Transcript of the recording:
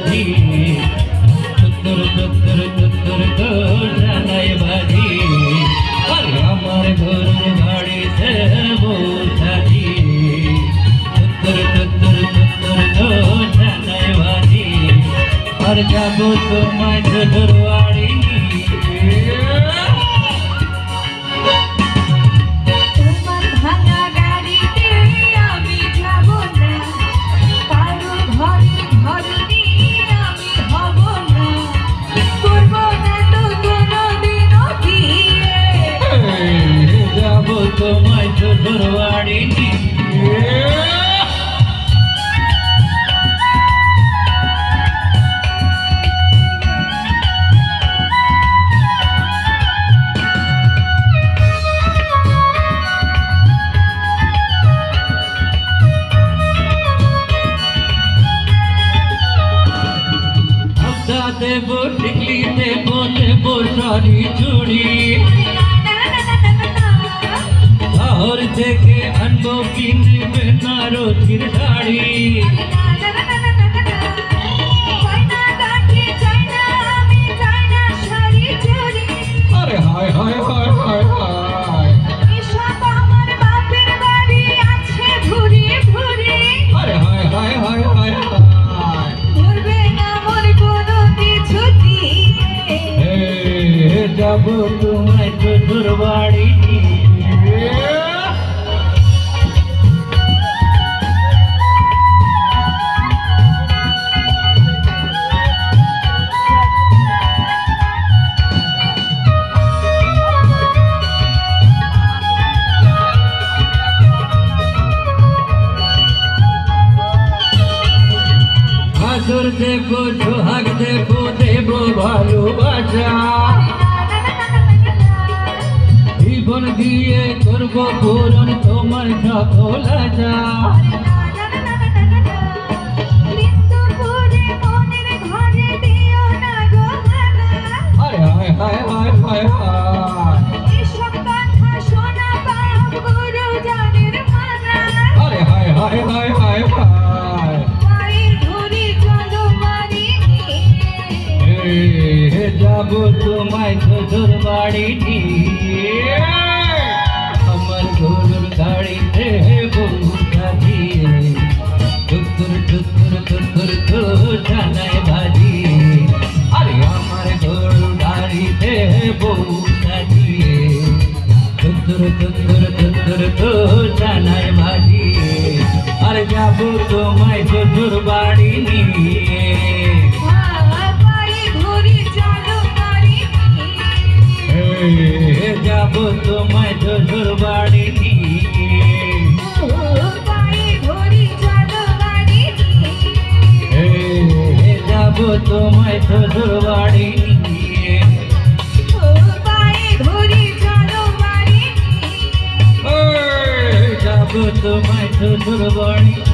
বাজি তুত্তর তুত্তর তুত্তর তোর জানাই বাজি আরে আমার ঘরের বাড়িতে বউ সাজি তুত্তর তুত্তর তুত্তর তোর জানাই বাজি আর যাবো তোমায় শ্বশুর বাড়ি তোমায় শ্বশুর বাড়ি দেব টিকলি দেব দেব শাড়ি চুড়ি শহর থেকে আনবো কিনবে নারচির শাড়ি আরে হায় হায় হায় হায় হায় আরে হায় হায় হায় হায় যাবো তোমায় শ্বশুর বাড়ি আদর দেব সোহাগ দেব দেব ভালোবাসা জীবন দিয়ে করবো পূরণ তোমার সকল আশা হায় হায় হায় হায় হায় হায় আরে হায় হায় হায় হায় হায় যাবো তোমায় শ্বশুর বাড়ি আমার গরুর গাড়িতে বউ সাজিয়ে টুকুর টুকুর টুকুর তো জানায় বাজি আরে আমার গরুর গাড়িতে বউ সাজিয়ে টুকুর টুকুর টুকুর তো জানায় বাজি আরে যাবো তোমায় শ্বশুর বাড়ি নিয়ে যাবো তোমায় শ্বশুর বাড়ি যাবো তোমায় শ্বশুর বাড়ি যাবো তোমায় শ্বশুর বাড়ি